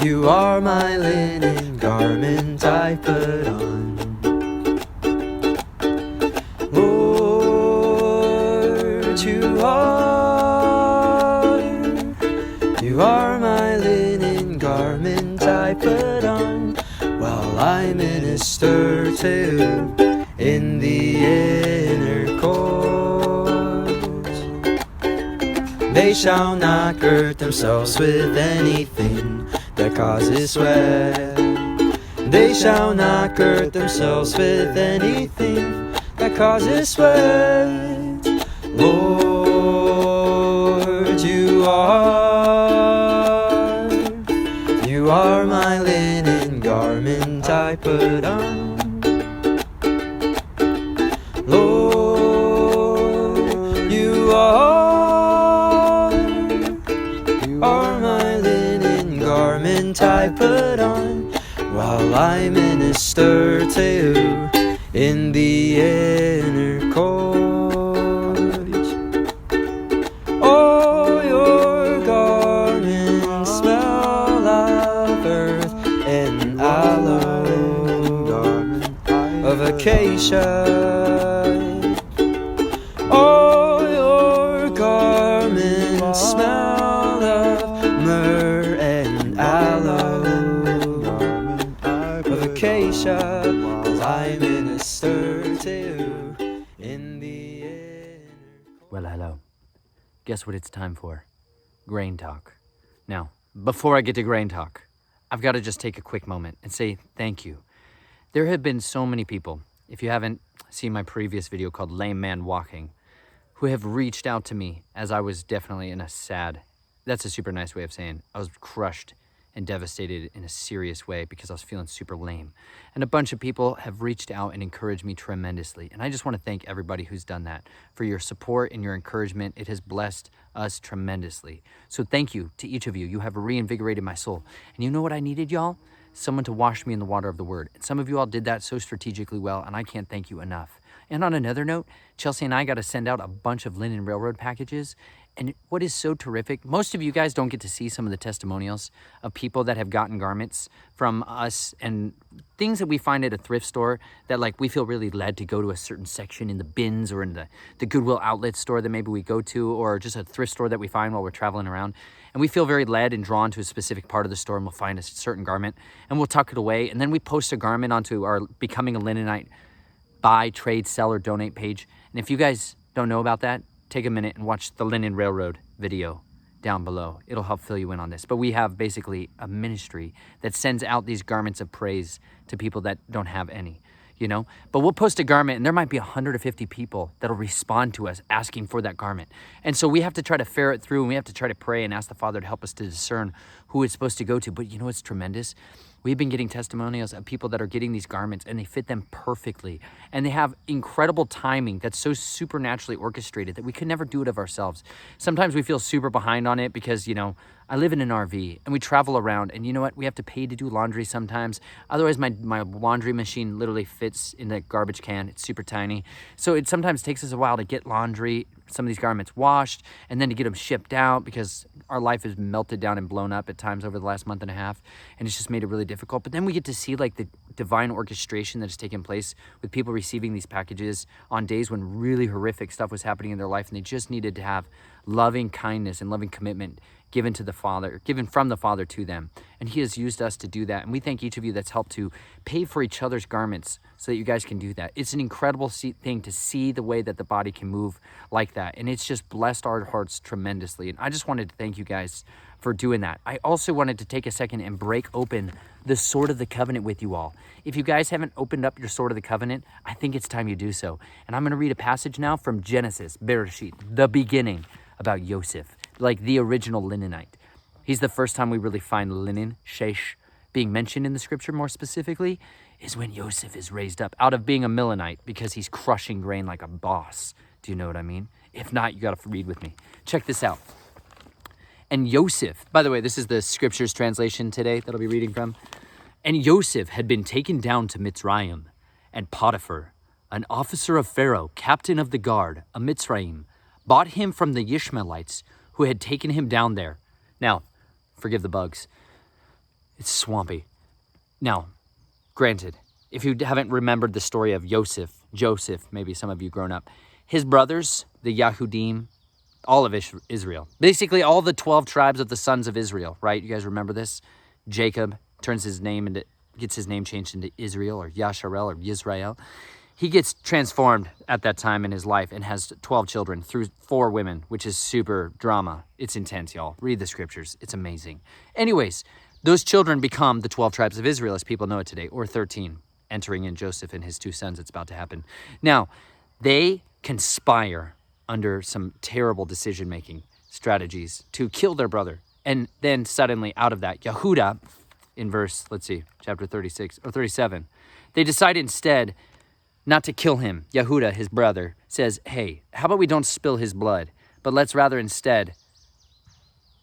You are my linen garment I put on. Lord, you are my linen garment I put on, while I minister to in the inner courts. They shall not gird themselves with anything that causes sweat. They shall not gird themselves with anything that causes sweat. Lord, you are my linen garment I put on. Lord, you are my linen garment I put on, while I minister to you in the inner courts. Oh, your garments smell of earth and aloe, of acacia. Oh, your garments smell of myrrh and aloe, of acacia, as I minister to you in the inner. Well, hello. Guess what it's time for? Grain talk. Now, before I get to grain talk, I've got to just take a quick moment and say thank you. There have been so many people, if you haven't seen my previous video called Lame Man Walking, who have reached out to me as I was definitely in a sad, that's a super nice way of saying, I was crushed and devastated in a serious way because I was feeling super lame. And a bunch of people have reached out and encouraged me tremendously. And I just want to thank everybody who's done that for your support and your encouragement. It has blessed us tremendously. So thank you to each of you. You have reinvigorated my soul. And you know what I needed, y'all? Someone to wash me in the water of the word. And some of you all did that so strategically well, and I can't thank you enough. And on another note, Chelsea and I got to send out a bunch of Linen Railroad packages. And what is so terrific, most of you guys don't get to see some of the testimonials of people that have gotten garments from us and things that we find at a thrift store that like we feel really led to go to a certain section in the bins or in the Goodwill outlet store that maybe we go to, or just a thrift store that we find while we're traveling around. And we feel very led and drawn to a specific part of the store, and we'll find a certain garment and we'll tuck it away. And then we post a garment onto our Becoming a Linenite buy, trade, sell, or donate page. And if you guys don't know about that, take a minute and watch the Linen Railroad video down below. It'll help fill you in on this. But we have basically a ministry that sends out these garments of praise to people that don't have any, you know? But we'll post a garment and there might be 150 people that'll respond to us asking for that garment. And so we have to try to ferret through, and we have to try to pray and ask the Father to help us to discern who it's supposed to go to. But you know what's tremendous? We've been getting testimonials of people that are getting these garments and they fit them perfectly. And they have incredible timing that's so supernaturally orchestrated that we could never do it of ourselves. Sometimes we feel super behind on it because, you know, I live in an RV and we travel around, and you know what? We have to pay to do laundry sometimes. Otherwise, my laundry machine literally fits in the garbage can. It's super tiny. So it sometimes takes us a while to get some of these garments washed, and then to get them shipped out because our life has melted down and blown up at times over the last month and a half, and it's just made it really difficult. But then we get to see like the divine orchestration that has taken place with people receiving these packages on days when really horrific stuff was happening in their life, and they just needed to have loving kindness and loving commitment given to the Father, given from the Father to them. And he has used us to do that. And we thank each of you that's helped to pay for each other's garments so that you guys can do that. It's an incredible thing to see the way that the body can move like that. And it's just blessed our hearts tremendously. And I just wanted to thank you guys for doing that. I also wanted to take a second and break open the Sword of the Covenant with you all. If you guys haven't opened up your Sword of the Covenant, I think it's time you do so. And I'm going to read a passage now from Genesis, Bereshit, the beginning, about Joseph, like the original Linenite. He's the first time we really find linen, shesh, being mentioned in the scripture more specifically, is when Joseph is raised up out of being a Milanite because he's crushing grain like a boss. Do you know what I mean? If not, you got to read with me. Check this out. And Joseph, by the way, this is the scriptures translation today that I'll be reading from. And Joseph had been taken down to Mitzrayim, and Potiphar, an officer of Pharaoh, captain of the guard, a Mitzrayim, bought him from the Ishmaelites who had taken him down there. Now, forgive the bugs. It's swampy. Now, granted, if you haven't remembered the story of Joseph, maybe some of you grown up, his brothers, the Yahudim, all of Israel, basically all the 12 tribes of the sons of Israel, right? You guys remember this? Jacob gets his name changed into Israel or Yasharel or Yisrael. He gets transformed at that time in his life and has 12 children through 4 women, which is super drama. It's intense, y'all. Read the scriptures. It's amazing. Anyways, those children become the 12 tribes of Israel as people know it today, or 13, entering in Joseph and his 2 sons. It's about to happen. Now, they conspire under some terrible decision-making strategies to kill their brother. And then suddenly out of that, Yehuda, in verse, chapter 36 or 37, they decide instead not to kill him. Yehuda, his brother, says, hey, how about we don't spill his blood, but let's rather instead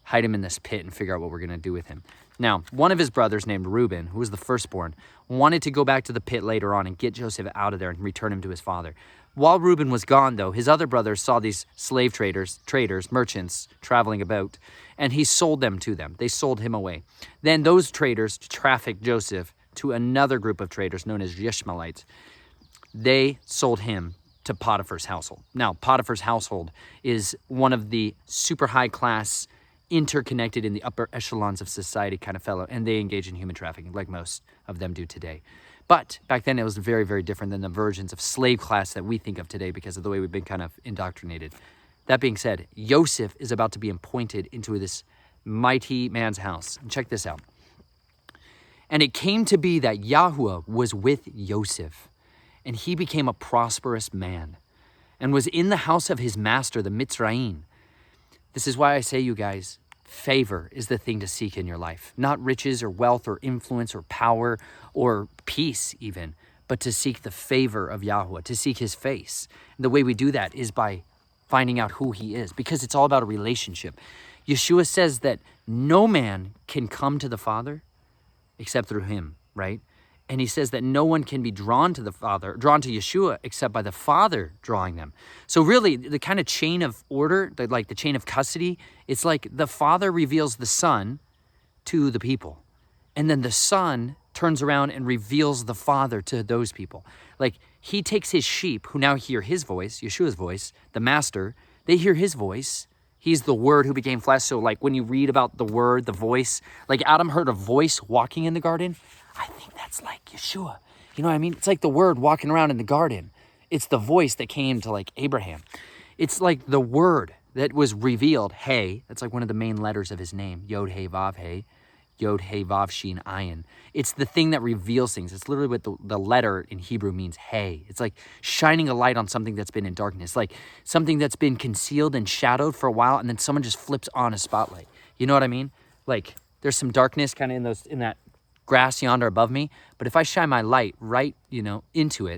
hide him in this pit and figure out what we're going to do with him. Now, one of his brothers named Reuben, who was the firstborn, wanted to go back to the pit later on and get Joseph out of there and return him to his father. While Reuben was gone, though, his other brothers saw these slave traders, merchants, traveling about, and he sold them to them. They sold him away. Then those traders trafficked Joseph to another group of traders known as Ishmaelites. They sold him to Potiphar's household. Now, Potiphar's household is one of the super high class, interconnected in the upper echelons of society kind of fellow, and they engage in human trafficking like most of them do today. But back then it was very, very different than the versions of slave class that we think of today because of the way we've been kind of indoctrinated. That being said, Joseph is about to be appointed into this mighty man's house. And check this out. And it came to be that Yahuwah was with Joseph, and he became a prosperous man, and was in the house of his master, the Mitzrayim. This is why I say, you guys, favor is the thing to seek in your life. Not riches or wealth or influence or power or peace even, but to seek the favor of Yahuwah, to seek his face. And the way we do that is by finding out who he is, because it's all about a relationship. Yeshua says that no man can come to the Father except through him, right? And he says that no one can be drawn to Yeshua, except by the Father drawing them. So really, the kind of chain of order, like the chain of custody, it's like the Father reveals the Son to the people. And then the Son turns around and reveals the Father to those people. Like he takes his sheep, who now hear his voice, Yeshua's voice, the Master, they hear his voice. He's the Word who became flesh. So like when you read about the Word, the voice, like Adam heard a voice walking in the garden, I think that's like Yeshua. You know what I mean? It's like the Word walking around in the garden. It's the voice that came to like Abraham. It's like the Word that was revealed. Hey, that's like one of the main letters of his name. Yod, Hey, Vav, Hey. Yod, Hey, Vav, Shin, Ayin. It's the thing that reveals things. It's literally what the letter in Hebrew means, Hey. It's like shining a light on something that's been in darkness. Like something that's been concealed and shadowed for a while, and then someone just flips on a spotlight. You know what I mean? Like there's some darkness kind of in that grass yonder above me, but if I shine my light right, into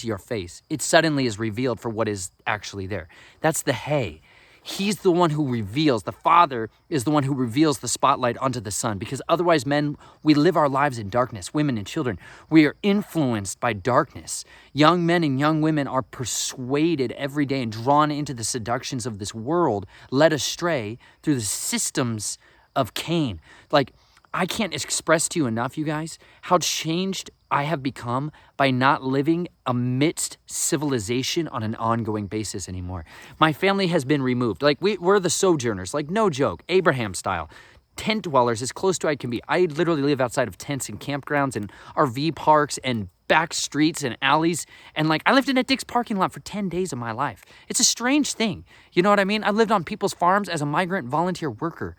your face, it suddenly is revealed for what is actually there. That's the Hey. He's the one who reveals. The Father is the one who reveals the spotlight onto the Son, because otherwise, men, we live our lives in darkness. Women and children, we are influenced by darkness. Young men and young women are persuaded every day and drawn into the seductions of this world, led astray through the systems of Cain. Like, I can't express to you enough, you guys, how changed I have become by not living amidst civilization on an ongoing basis anymore. My family has been removed. Like, we're the sojourners, like no joke, Abraham style. Tent dwellers as close to I can be. I literally live outside of tents and campgrounds and RV parks and back streets and alleys. And like, I lived in a Dick's parking lot for 10 days of my life. It's a strange thing. You know what I mean? I lived on people's farms as a migrant volunteer worker.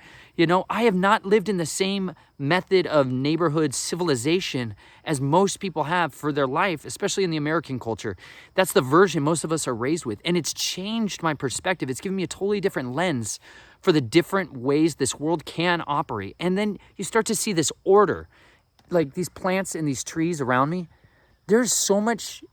I have not lived in the same method of neighborhood civilization as most people have for their life, especially in the American culture. That's the version most of us are raised with. And it's changed my perspective. It's given me a totally different lens for the different ways this world can operate. And then you start to see this order, like these plants and these trees around me. There's so much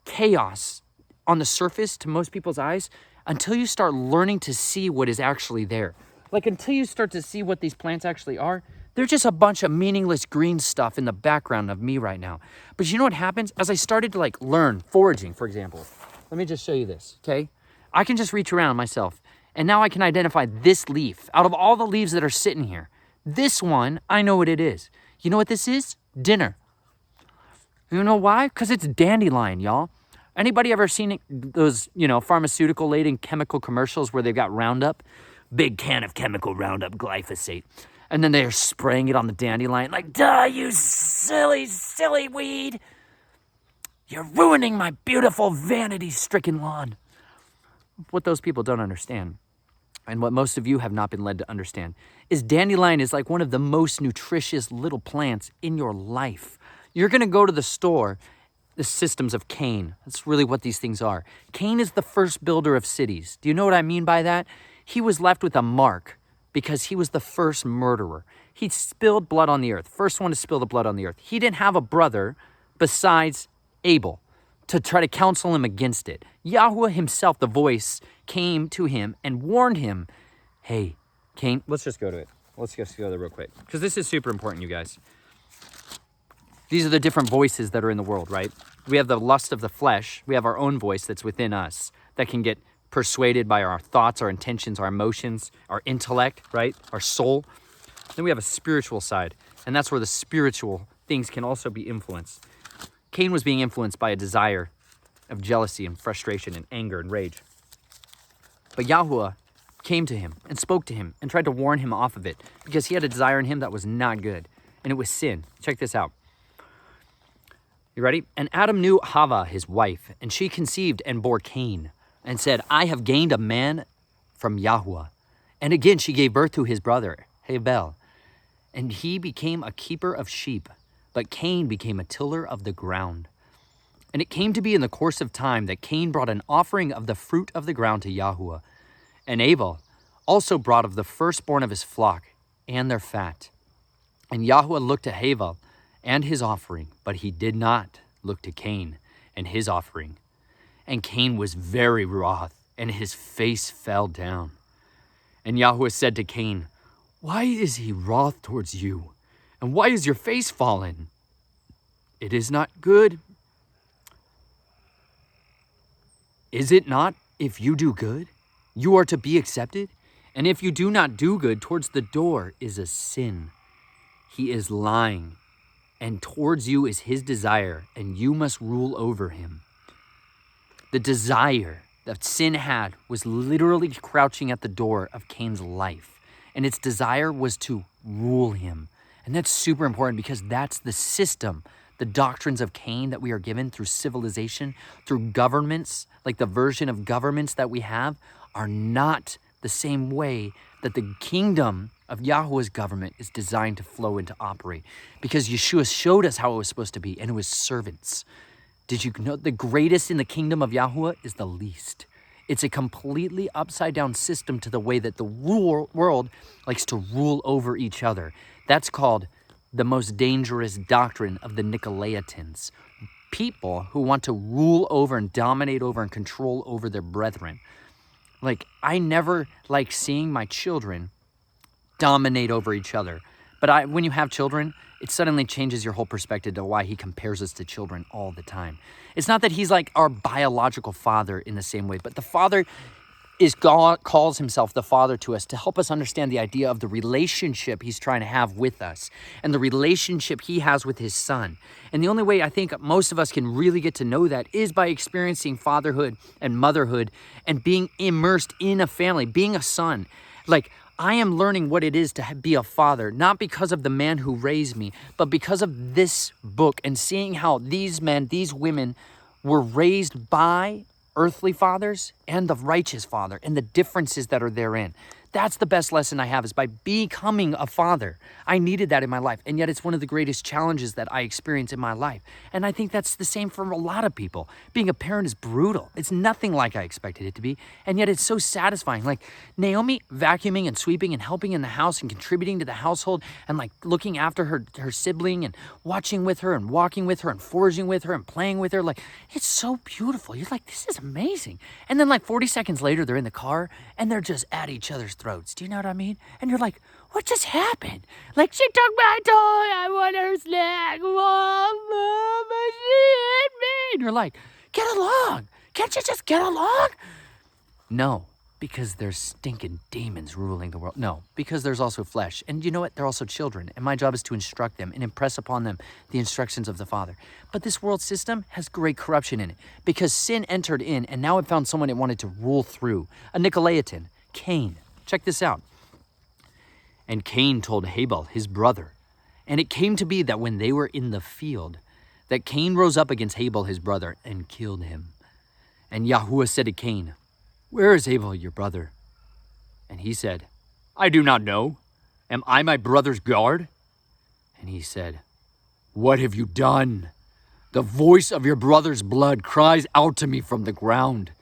chaos on the surface to most people's eyes until you start learning to see what is actually there. Like until you start to see what these plants actually are, they're just a bunch of meaningless green stuff in the background of me right now. But you know what happens? As I started to learn foraging, for example, let me just show you this, okay? I can just reach around myself And now I can identify this leaf. Out of all the leaves that are sitting here, this one, I know what it is. You know what this is? Dinner. You know why? Because it's dandelion, y'all. Anybody ever seen it, those, pharmaceutical-laden chemical commercials where they've got Roundup? Big can of chemical Roundup glyphosate. And then they're spraying it on the dandelion like, duh, you silly, silly weed. You're ruining my beautiful vanity-stricken lawn. What those people don't understand, and what most of you have not been led to understand, is dandelion is like one of the most nutritious little plants in your life. You're going to go to the store, the systems of Cain. That's really what these things are. Cain is the first builder of cities. Do you know what I mean by that? He was left with a mark because he was the first murderer. He spilled blood on the earth. First one to spill the blood on the earth. He didn't have a brother besides Abel to try to counsel him against it. Yahweh himself, the voice, came to him and warned him, hey, Cain, let's just go to it. Let's just go there real quick, because this is super important, you guys. These are the different voices that are in the world, right? We have the lust of the flesh. We have our own voice that's within us that can get persuaded by our thoughts, our intentions, our emotions, our intellect, right? Our soul. Then we have a spiritual side, and that's where the spiritual things can also be influenced. Cain was being influenced by a desire of jealousy and frustration and anger and rage. But Yahweh came to him and spoke to him and tried to warn him off of it because he had a desire in him that was not good, and it was sin. Check this out. You ready? And Adam knew Hava, his wife, and she conceived and bore Cain and said, I have gained a man from Yahweh. And again she gave birth to his brother, Abel, and he became a keeper of sheep, but Cain became a tiller of the ground. And it came to be in the course of time that Cain brought an offering of the fruit of the ground to Yahweh, and Abel also brought of the firstborn of his flock and their fat. And Yahweh looked at Abel and his offering, but he did not look to Cain and his offering. And Cain was very wroth, and his face fell down. And Yahweh said to Cain, why is he wroth towards you? And why is your face fallen? It is not good. Is it not if you do good, you are to be accepted? And if you do not do good, towards the door is a sin. He is lying, and towards you is his desire, and you must rule over him. The desire that sin had was literally crouching at the door of Cain's life, and its desire was to rule him. And that's super important because that's the system, the doctrines of Cain that we are given through civilization, through governments, like the version of governments that we have, are not the same way that the kingdom of Yahweh's government is designed to flow and to operate. Because Yeshua showed us how it was supposed to be, and it was servants. Did you know the greatest in the kingdom of Yahweh is the least? It's a completely upside down system to the way that the world likes to rule over each other. That's called the most dangerous doctrine of the Nicolaitans. People who want to rule over and dominate over and control over their brethren. Like, I never like seeing my children dominate over each other. But when you have children, it suddenly changes your whole perspective to why he compares us to children all the time. It's not that he's like our biological father in the same way, but the Father is God, calls himself the Father to us to help us understand the idea of the relationship he's trying to have with us and the relationship he has with his Son. And the only way I think most of us can really get to know that is by experiencing fatherhood and motherhood and being immersed in a family, being a son. Like, I am learning what it is to be a father, not because of the man who raised me, but because of this book and seeing how these men, these women were raised by earthly fathers and the righteous Father and the differences that are therein. That's the best lesson I have, is by becoming a father. I needed that in my life, and yet it's one of the greatest challenges that I experience in my life. And I think that's the same for a lot of people. Being a parent is brutal. It's nothing like I expected it to be, and yet it's so satisfying. Like Naomi vacuuming and sweeping and helping in the house and contributing to the household and like looking after her sibling and watching with her and walking with her and foraging with her and playing with her. Like, it's so beautiful. You're like, this is amazing. And then like 40 seconds later, they're in the car and they're just at each other's throats. Do you know what I mean? And you're like, what just happened? Like, she took my toy. I want her snack. Mama, she hit me. And you're like, get along. Can't you just get along? No, because there's stinking demons ruling the world. No, because there's also flesh. And you know what? They're also children. And my job is to instruct them and impress upon them the instructions of the Father. But this world system has great corruption in it because sin entered in, and now it found someone it wanted to rule through. A Nicolaitan, Cain. Check this out. And Cain told Abel, his brother. And it came to be that when they were in the field, that Cain rose up against Abel, his brother, and killed him. And Yahuwah said to Cain, "Where is Abel, your brother?" And he said, "I do not know. Am I my brother's guard?" And he said, "What have you done? The voice of your brother's blood cries out to me from the ground.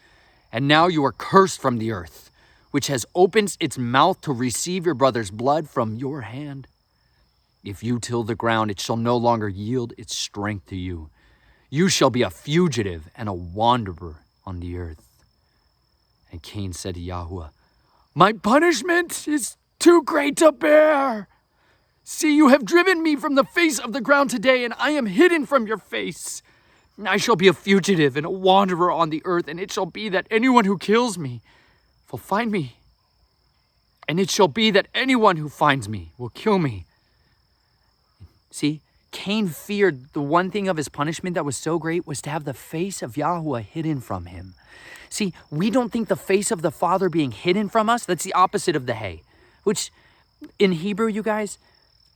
And now you are cursed from the earth, which has opened its mouth to receive your brother's blood from your hand. If you till the ground, it shall no longer yield its strength to you. You shall be a fugitive and a wanderer on the earth." And Cain said to Yahuwah, "My punishment is too great to bear. See, you have driven me from the face of the ground today, and I am hidden from your face. I shall be a fugitive and a wanderer on the earth, and it shall be that anyone who kills me will find me. And it shall be that anyone who finds me will kill me." See, Cain feared the one thing of his punishment that was so great was to have the face of Yahuwah hidden from him. See, we don't think the face of the Father being hidden from us, that's the opposite of the hay, which in Hebrew, you guys,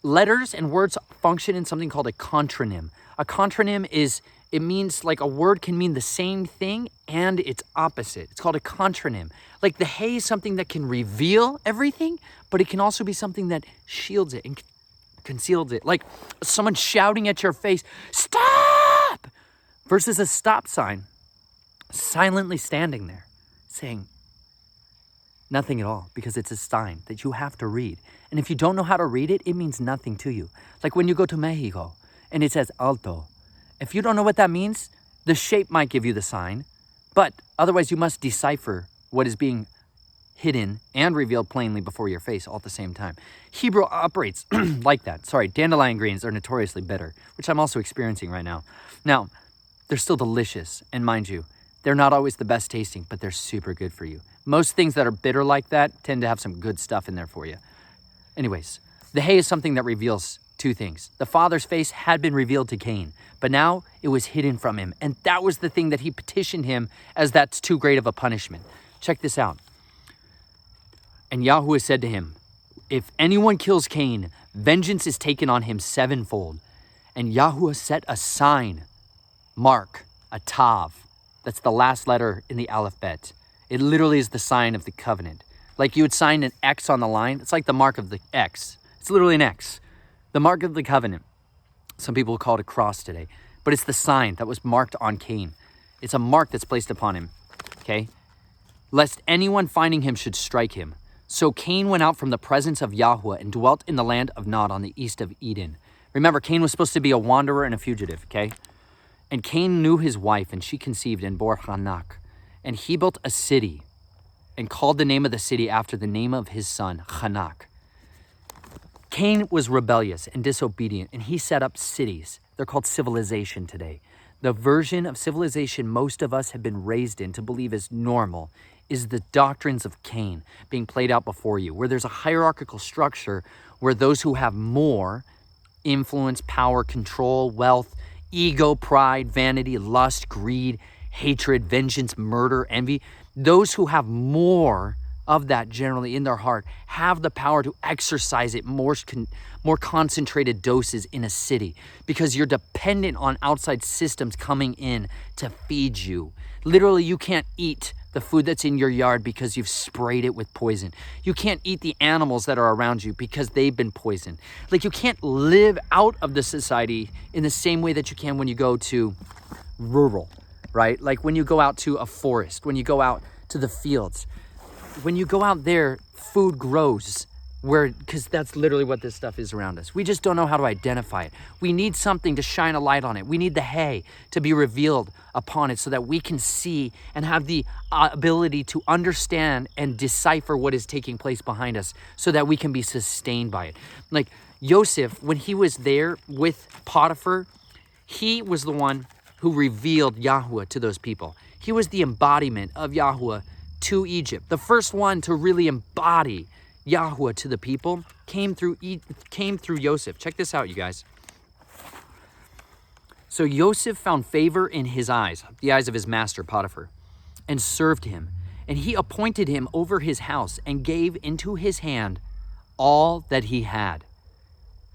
letters and words function in something called a contronym. A contronym is, it means like a word can mean the same thing and its opposite. It's called a contronym. Like the hay is something that can reveal everything, but it can also be something that shields it and conceals it. Like someone shouting at your face, "Stop!" versus a stop sign silently standing there saying nothing at all, because it's a sign that you have to read. And if you don't know how to read it, it means nothing to you. Like when you go to Mexico and it says alto. If you don't know what that means, the shape might give you the sign, but otherwise you must decipher what is being hidden and revealed plainly before your face all at the same time. Hebrew operates like that. Sorry, dandelion greens are notoriously bitter, which I'm also experiencing right now. Now, they're still delicious, and mind you, they're not always the best tasting, but they're super good for you. Most things that are bitter like that tend to have some good stuff in there for you. Anyways, the hay is something that reveals two things. The Father's face had been revealed to Cain, but now it was hidden from him. And that was the thing that he petitioned him as that's too great of a punishment. Check this out. And Yahuwah said to him, "If anyone kills Cain, vengeance is taken on him sevenfold." And Yahuwah set a sign, mark, a tav. That's the last letter in the alphabet. It literally is the sign of the covenant. Like you would sign an X on the line. It's like the mark of the X. It's literally an X. The mark of the covenant. Some people call it a cross today. But it's the sign that was marked on Cain. It's a mark that's placed upon him. Okay? Lest anyone finding him should strike him. So Cain went out from the presence of Yahuwah and dwelt in the land of Nod on the east of Eden. Remember, Cain was supposed to be a wanderer and a fugitive, okay? And Cain knew his wife, and she conceived and bore Hanak. And he built a city and called the name of the city after the name of his son, Hanak. Cain was rebellious and disobedient, and he set up cities. They're called civilization today. The version of civilization most of us have been raised in to believe is normal is the doctrines of Cain being played out before you, where there's a hierarchical structure where those who have more influence, power, control, wealth, ego, pride, vanity, lust, greed, hatred, vengeance, murder, envy, those who have more of that generally in their heart have the power to exercise it more concentrated doses in a city, because you're dependent on outside systems coming in to feed you. Literally, you can't eat the food that's in your yard because you've sprayed it with poison. You can't eat the animals that are around you because they've been poisoned. Like, you can't live out of the society in the same way that you can when you go to rural, right? Like when you go out to a forest, when you go out to the fields. When you go out there, food grows because that's literally what this stuff is around us. We just don't know how to identify it. We need something to shine a light on it. We need the hay to be revealed upon it so that we can see and have the ability to understand and decipher what is taking place behind us so that we can be sustained by it. Like Joseph, when he was there with Potiphar, he was the one who revealed Yahuwah to those people. He was the embodiment of Yahuwah to Egypt, the first one to really embody Yahweh to the people, came through Joseph. Check this out, you guys. So Joseph found favor in his eyes, the eyes of his master Potiphar, and served him. And he appointed him over his house and gave into his hand all that he had.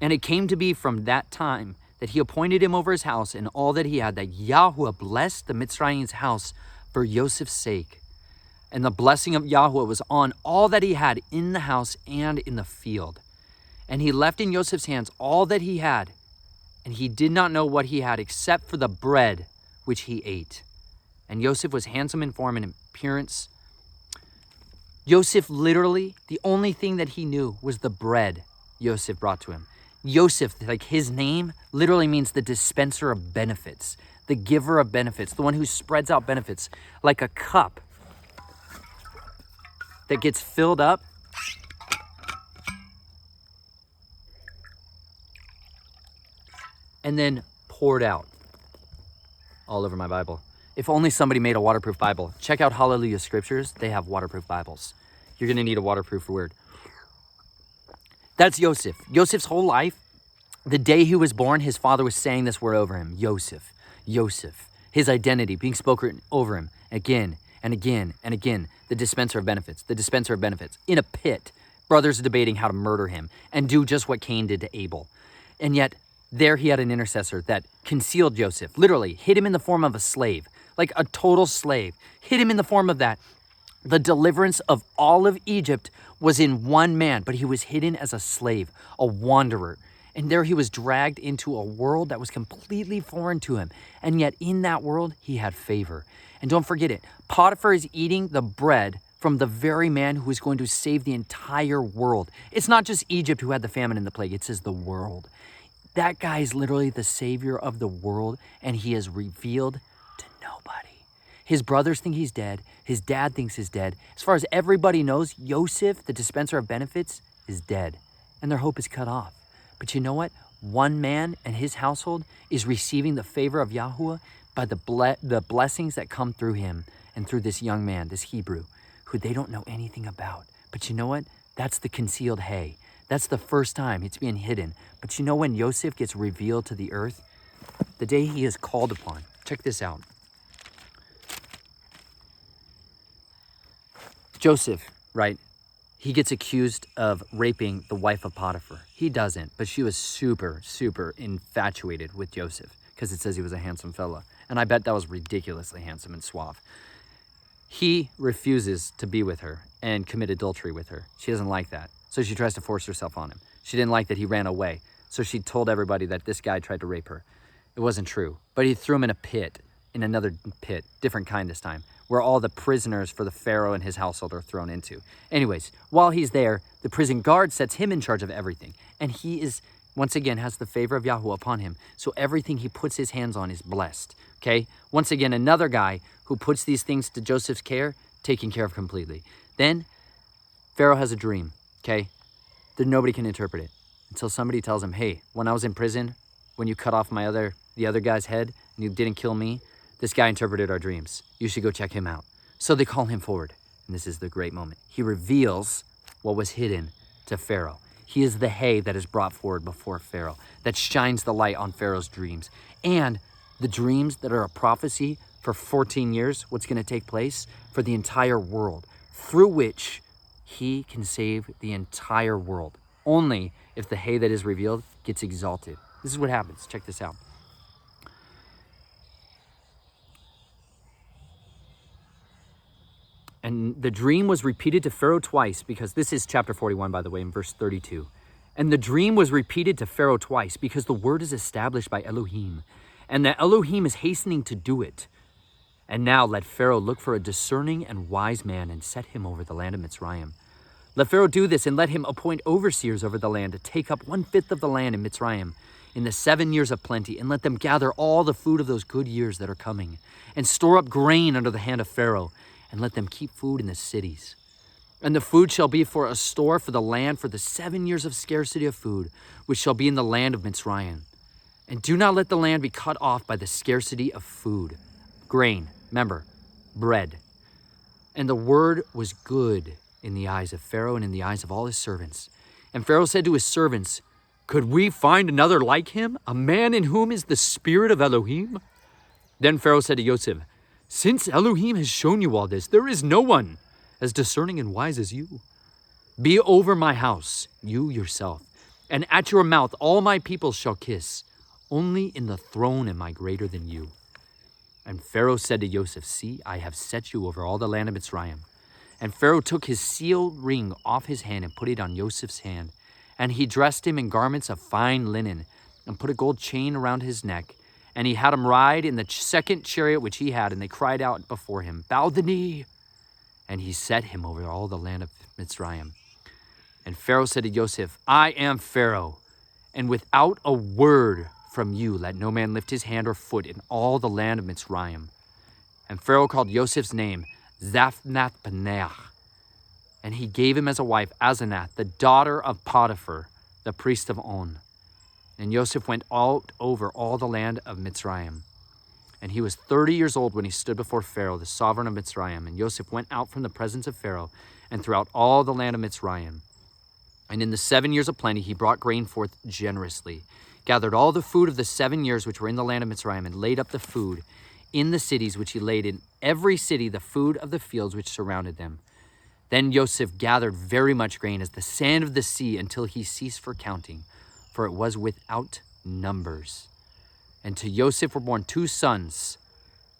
And it came to be from that time that he appointed him over his house and all that he had, that Yahweh blessed the Mitzrayim's house for Joseph's sake. And the blessing of Yahweh was on all that he had in the house and in the field. And he left in Joseph's hands all that he had, and he did not know what he had except for the bread which he ate. And Joseph was handsome in form and in appearance. Joseph literally, the only thing that he knew was the bread Joseph brought to him. Joseph, like his name, literally means the dispenser of benefits, the giver of benefits, the one who spreads out benefits, like a cup that gets filled up and then poured out all over my Bible. If only somebody made a waterproof Bible. Check out Hallelujah Scriptures. They have waterproof Bibles. You're going to need a waterproof word. That's Joseph. Joseph's whole life, the day he was born, his father was saying this word over him. Joseph, Joseph. His identity being spoken over him again and again and again. The dispenser of benefits, the dispenser of benefits. In a pit, brothers debating how to murder him and do just what Cain did to Abel. And yet, there he had an intercessor that concealed Joseph, literally hid him in the form of a slave, like a total slave, hid him in the form of that. The deliverance of all of Egypt was in one man, but he was hidden as a slave, a wanderer. And there he was dragged into a world that was completely foreign to him. And yet in that world, he had favor. And don't forget it, Potiphar is eating the bread from the very man who is going to save the entire world. It's not just Egypt who had the famine and the plague, it says the world. That guy is literally the savior of the world, and he is revealed to nobody. His brothers think he's dead. His dad thinks he's dead. As far as everybody knows, Joseph, the dispenser of benefits, is dead, and their hope is cut off. But you know what? One man and his household is receiving the favor of Yahweh by the blessings that come through him and through this young man, this Hebrew, who they don't know anything about. But you know what? That's the concealed hay. That's the first time it's being hidden. But you know when Joseph gets revealed to the earth? The day he is called upon. Check this out. Joseph, right? He gets accused of raping the wife of Potiphar. He doesn't, but she was super, super infatuated with Joseph because it says he was a handsome fella. And I bet that was ridiculously handsome and suave. He refuses to be with her and commit adultery with her. She doesn't like that. So she tries to force herself on him. She didn't like that he ran away. So she told everybody that this guy tried to rape her. It wasn't true. But he threw him in a pit, in another pit, different kind this time, where all the prisoners for the Pharaoh and his household are thrown into. Anyways, while he's there, the prison guard sets him in charge of everything. And he is, once again, has the favor of Yahweh upon him. So everything he puts his hands on is blessed. Okay? Once again, another guy who puts these things to Joseph's care, taken care of completely. Then Pharaoh has a dream. Okay, that nobody can interpret it until somebody tells him, hey, when I was in prison, when you cut off the other guy's head and you didn't kill me, this guy interpreted our dreams. You should go check him out. So they call him forward. And this is the great moment. He reveals what was hidden to Pharaoh. He is the hay that is brought forward before Pharaoh, that shines the light on Pharaoh's dreams. And the dreams that are a prophecy for 14 years, what's going to take place for the entire world, through which he can save the entire world. Only if the hay that is revealed gets exalted. This is what happens. Check this out. And the dream was repeated to Pharaoh twice, because this is chapter 41, by the way, in verse 32. And the dream was repeated to Pharaoh twice, because the word is established by Elohim, and that Elohim is hastening to do it. And now let Pharaoh look for a discerning and wise man and set him over the land of Mitzrayim. Let Pharaoh do this, and let him appoint overseers over the land to take up 1/5 of the land in Mitzrayim in the 7 years of plenty, and let them gather all the food of those good years that are coming, and store up grain under the hand of Pharaoh, and let them keep food in the cities. And the food shall be for a store for the land for the 7 years of scarcity of food, which shall be in the land of Mitzrayim. And do not let the land be cut off by the scarcity of food. Grain, remember, bread. And the word was good in the eyes of Pharaoh and in the eyes of all his servants. And Pharaoh said to his servants, "Could we find another like him, a man in whom is the spirit of Elohim?" Then Pharaoh said to Joseph, "Since Elohim has shown you all this, there is no one as discerning and wise as you. Be over my house, you yourself, and at your mouth all my people shall kiss. Only in the throne am I greater than you." And Pharaoh said to Joseph, "See, I have set you over all the land of Mitzrayim." And Pharaoh took his sealed ring off his hand and put it on Joseph's hand. And he dressed him in garments of fine linen and put a gold chain around his neck. And he had him ride in the second chariot which he had, and they cried out before him, "Bow the knee." And he set him over all the land of Mitzrayim. And Pharaoh said to Joseph, "I am Pharaoh, and without a word from you let no man lift his hand or foot in all the land of Mitzrayim." And Pharaoh called Joseph's name Zaphnath-Paneah, and he gave him as a wife Asenath, the daughter of Potiphar, the priest of On. And Joseph went out over all the land of Mitzrayim. And he was 30 years old when he stood before Pharaoh, the sovereign of Mitzrayim. And Joseph went out from the presence of Pharaoh and throughout all the land of Mitzrayim. And in the 7 years of plenty, he brought grain forth generously, gathered all the food of the 7 years which were in the land of Mitzrayim, and laid up the food in the cities which he laid in every city, the food of the fields which surrounded them. Then Joseph gathered very much grain as the sand of the sea until he ceased for counting, for it was without numbers. And to Joseph were born 2 sons.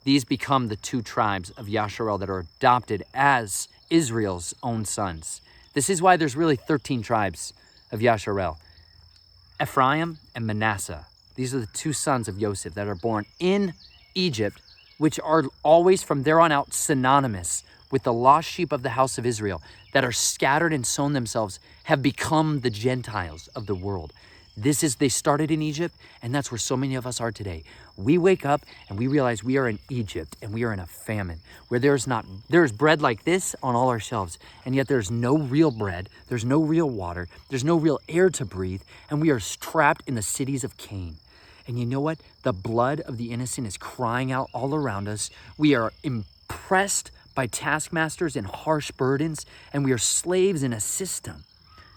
These become the 2 tribes of Yasharel that are adopted as Israel's own sons. This is why there's really 13 tribes of Yasharel. Ephraim and Manasseh. These are the 2 sons of Joseph that are born in Egypt, which are always from there on out synonymous with the lost sheep of the house of Israel that are scattered and sown themselves, have become the Gentiles of the world. They started in Egypt, and that's where so many of us are today. We wake up and we realize we are in Egypt and we are in a famine where there's bread like this on all our shelves, and yet there's no real bread, there's no real water, there's no real air to breathe, and we are trapped in the cities of Cain. And you know what? The blood of the innocent is crying out all around us. We are impressed by taskmasters and harsh burdens, and we are slaves in a system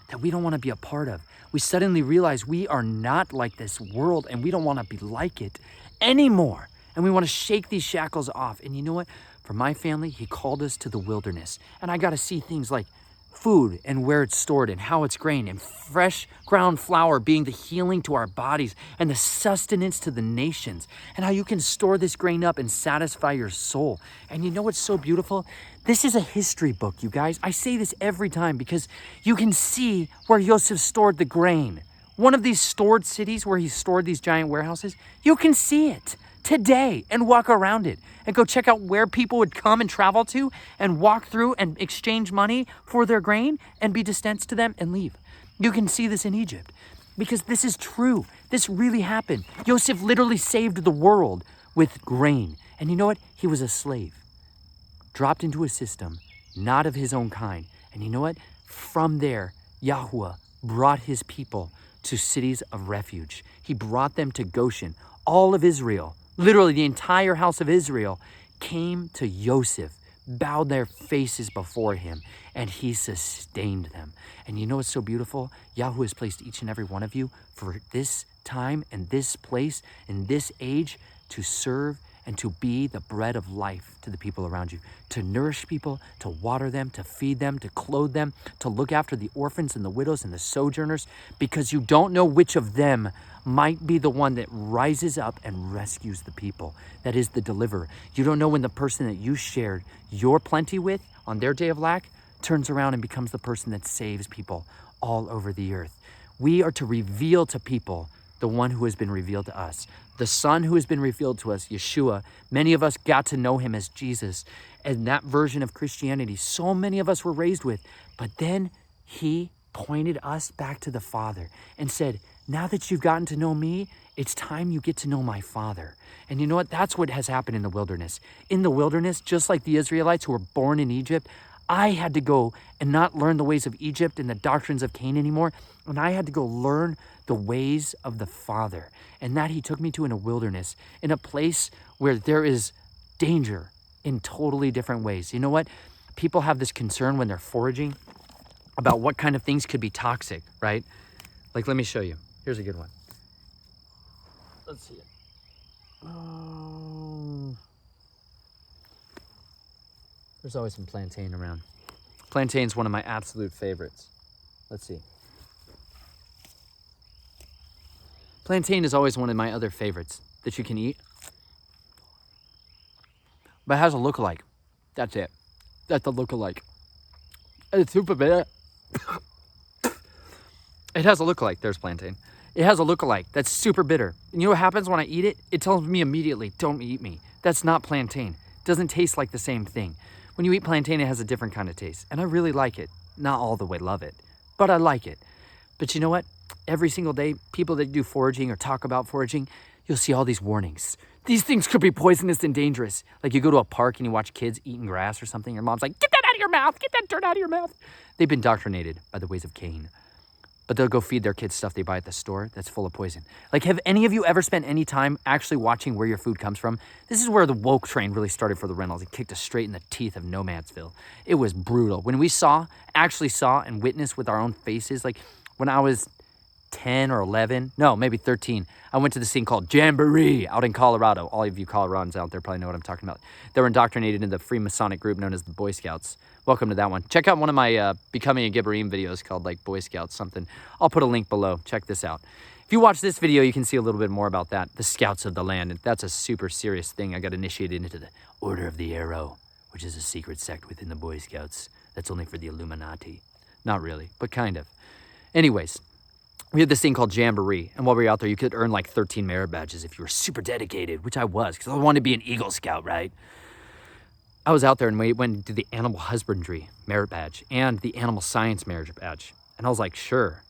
that we don't want to be a part of. We suddenly realize we are not like this world, and we don't want to be like it anymore. And we want to shake these shackles off. And you know what? For my family, he called us to the wilderness. And I got to see things like food and where it's stored and how it's grain, and fresh ground flour being the healing to our bodies and the sustenance to the nations, and how you can store this grain up and satisfy your soul. And you know what's so beautiful? This is a history book, you guys. I say this every time because you can see where Joseph stored the grain. One of these stored cities where he stored these giant warehouses, you can see it today and walk around it and go check out where people would come and travel to and walk through and exchange money for their grain and be dispensed to them and leave. You can see this in Egypt because this is true. This really happened. Joseph literally saved the world with grain. And you know what? He was a slave, dropped into a system, not of his own kind. And you know what? From there, Yahweh brought his people to cities of refuge. He brought them to Goshen. All of Israel, literally the entire house of Israel, came to Joseph, bowed their faces before him, and he sustained them. And you know what's so beautiful? Yahweh has placed each and every one of you for this time and this place and this age to serve and to be the bread of life to the people around you, to nourish people, to water them, to feed them, to clothe them, to look after the orphans and the widows and the sojourners, because you don't know which of them might be the one that rises up and rescues the people, that is the deliverer. You don't know when the person that you shared your plenty with on their day of lack turns around and becomes the person that saves people all over the earth. We are to reveal to people the one who has been revealed to us, the Son who has been revealed to us, Yeshua. Many of us got to know him as Jesus, and that version of Christianity so many of us were raised with. But then he pointed us back to the Father and said, now that you've gotten to know me, it's time you get to know my Father. And you know what? That's what has happened in the wilderness. In the wilderness, just like the Israelites who were born in Egypt, I had to go and not learn the ways of Egypt and the doctrines of Cain anymore. And I had to go learn the ways of the Father. And that he took me to in a wilderness, in a place where there is danger in totally different ways. You know what? people have this concern when they're foraging about what kind of things could be toxic, right? Like, let me show you. Here's a good one. Let's see it. Oh. There's always some plantain around. Plantain's one of my absolute favorites. Let's see. Plantain is always one of my other favorites that you can eat. But it has a lookalike. That's it. That's the lookalike. It's super bitter. It has a lookalike. There's plantain. It has a lookalike that's super bitter. And you know what happens when I eat it? It tells me immediately, don't eat me. That's not plantain. It doesn't taste like the same thing. When you eat plantain, it has a different kind of taste. And I really like it. Not all the way love it, but I like it. But you know what? Every single day, people that do foraging or talk about foraging, you'll see all these warnings. These things could be poisonous and dangerous. Like you go to a park and you watch kids eating grass or something. Your mom's like, get that out of your mouth. Get that dirt out of your mouth. They've been indoctrinated by the ways of Cain. But they'll go feed their kids stuff they buy at the store that's full of poison. Like, have any of you ever spent any time actually watching where your food comes from? This is where the woke train really started for the Reynolds. It kicked us straight in the teeth of Nomadsville. It was brutal. When we actually saw and witnessed with our own faces, like when I was 10 or 11, no, maybe 13, I went to this thing called Jamboree out in Colorado. All of you Coloradans out there probably know what I'm talking about. They were indoctrinated into the free Masonic group known as the Boy Scouts. Welcome to that one. Check out one of my Becoming a Gibberine videos called like Boy Scouts something. I'll put a link below. Check this out. If you watch this video, you can see a little bit more about that. The Scouts of the Land. And that's a super serious thing. I got initiated into the Order of the Arrow, which is a secret sect within the Boy Scouts. That's only for the Illuminati. Not really, but kind of. Anyways, we had this thing called Jamboree, and while we were out there, you could earn like 13 merit badges if you were super dedicated, which I was, because I wanted to be an Eagle Scout, right? I was out there and we went to the Animal Husbandry merit badge and the Animal Science merit badge. And I was like, sure,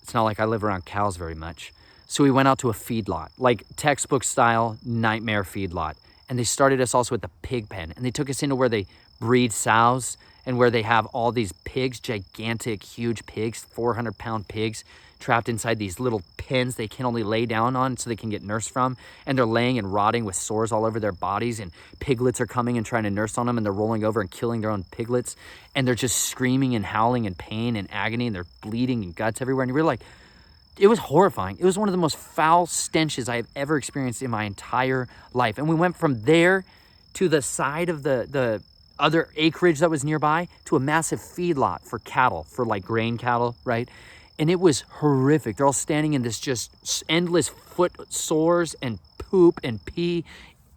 it's not like I live around cows very much. So we went out to a feedlot, like textbook style nightmare feedlot. And they started us also at the pig pen, and they took us into where they breed sows and where they have all these pigs, gigantic, huge pigs, 400-pound pigs, trapped inside these little pens they can only lay down on so they can get nursed from. And they're laying and rotting with sores all over their bodies, and piglets are coming and trying to nurse on them, and they're rolling over and killing their own piglets. And they're just screaming and howling in pain and agony, and they're bleeding and guts everywhere. And you're like, it was horrifying. It was one of the most foul stenches I have ever experienced in my entire life. And we went from there to the side of the other acreage that was nearby to a massive feedlot for cattle, for like grain cattle, right? And it was horrific. They're all standing in this just endless foot sores and poop and pee,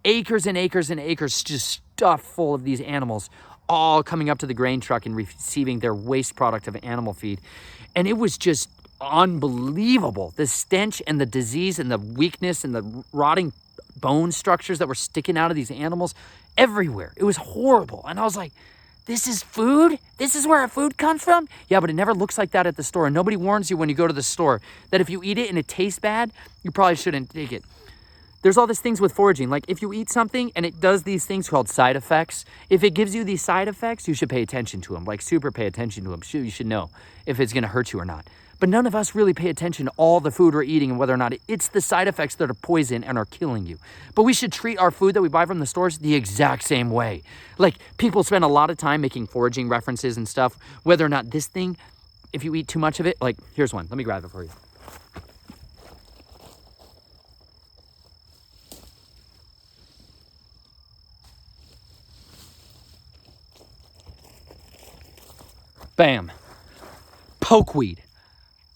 acres and acres and acres just stuffed full of these animals, all coming up to the grain truck and receiving their waste product of animal feed. And it was just unbelievable. The stench and the disease and the weakness and the rotting bone structures that were sticking out of these animals everywhere. It was horrible. And I was like, this is food? This is where our food comes from? Yeah, but it never looks like that at the store. And nobody warns you when you go to the store that if you eat it and it tastes bad, you probably shouldn't take it. There's all these things with foraging. Like if you eat something and it does these things called side effects, if it gives you these side effects, you should pay attention to them. Like super pay attention to them. You should know if it's going to hurt you or not. But none of us really pay attention to all the food we're eating and whether or not it's the side effects that are poison and are killing you. But we should treat our food that we buy from the stores the exact same way. Like people spend a lot of time making foraging references and stuff, whether or not this thing, if you eat too much of it, like here's one. Let me grab it for you. Bam. Pokeweed.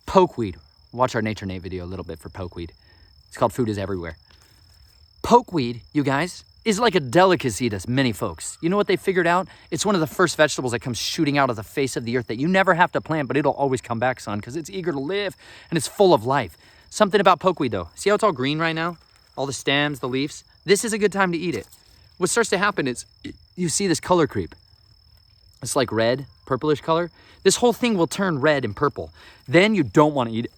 Pokeweed. Watch our Nature Nate video a little bit for pokeweed. It's called Food is Everywhere. Pokeweed, you guys, is like a delicacy to many folks. You know what they figured out? It's one of the first vegetables that comes shooting out of the face of the earth that you never have to plant, but it'll always come back, son, because it's eager to live and it's full of life. Something about pokeweed, though. See how it's all green right now? All the stems, the leaves? This is a good time to eat it. What starts to happen is you see this color creep. It's like red, purplish color. This whole thing will turn red and purple. Then you don't want to eat it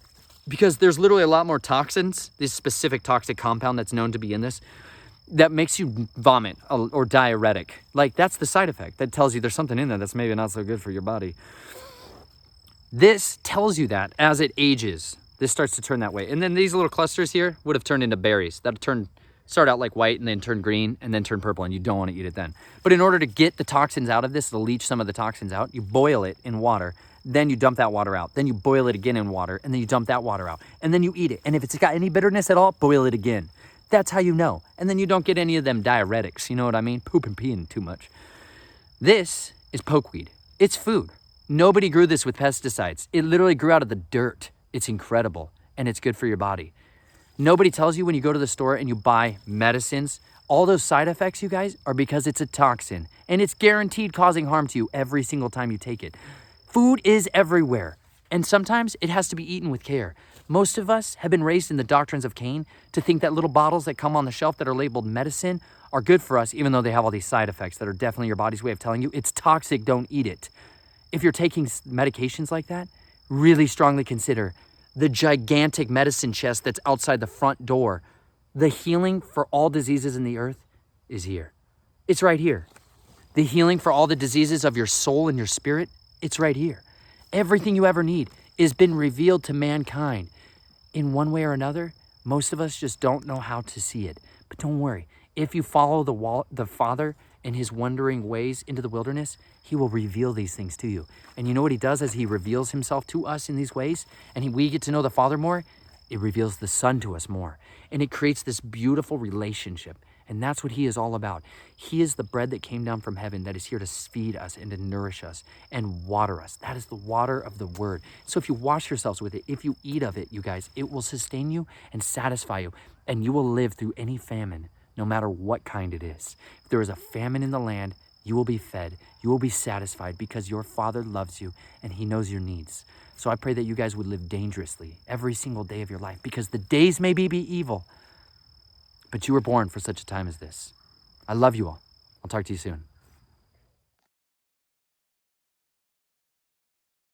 because there's literally a lot more toxins, this specific toxic compound that's known to be in this, that makes you vomit or diuretic. Like that's the side effect that tells you there's something in there that's maybe not so good for your body. This tells you that as it ages, this starts to turn that way. And then these little clusters here would have turned into berries. That would turn start out like white and then turn green and then turn purple, and you don't want to eat it then. But in order to get the toxins out of this, to leach some of the toxins out, you boil it in water. Then you dump that water out. Then you boil it again in water, and then you dump that water out. And then you eat it. And if it's got any bitterness at all, boil it again. That's how you know. And then you don't get any of them diuretics. You know what I mean? Poop and peeing too much. This is pokeweed. It's food. Nobody grew this with pesticides. It literally grew out of the dirt. It's incredible, and it's good for your body. Nobody tells you when you go to the store and you buy medicines, all those side effects, you guys, are because it's a toxin, and it's guaranteed causing harm to you every single time you take it. Food is everywhere, and sometimes it has to be eaten with care. Most of us have been raised in the doctrines of Cain to think that little bottles that come on the shelf that are labeled medicine are good for us, even though they have all these side effects that are definitely your body's way of telling you it's toxic, don't eat it. If you're taking medications like that, really strongly consider the gigantic medicine chest that's outside the front door. The healing for all diseases in the earth is here. It's right here. The healing for all the diseases of your soul and your spirit, it's right here. Everything you ever need has been revealed to mankind. In one way or another, most of us just don't know how to see it. But don't worry. If you follow the Father in his wandering ways into the wilderness, he will reveal these things to you. And you know what he does as he reveals himself to us in these ways? And we get to know the Father more? It reveals the Son to us more. And it creates this beautiful relationship. And that's what he is all about. He is the bread that came down from heaven that is here to feed us and to nourish us and water us. That is the water of the word. So if you wash yourselves with it, if you eat of it, you guys, it will sustain you and satisfy you. And you will live through any famine, no matter what kind it is. If there is a famine in the land, you will be fed. You will be satisfied because your Father loves you and he knows your needs. So I pray that you guys would live dangerously every single day of your life, because the days may be evil, but you were born for such a time as this. I love you all. I'll talk to you soon.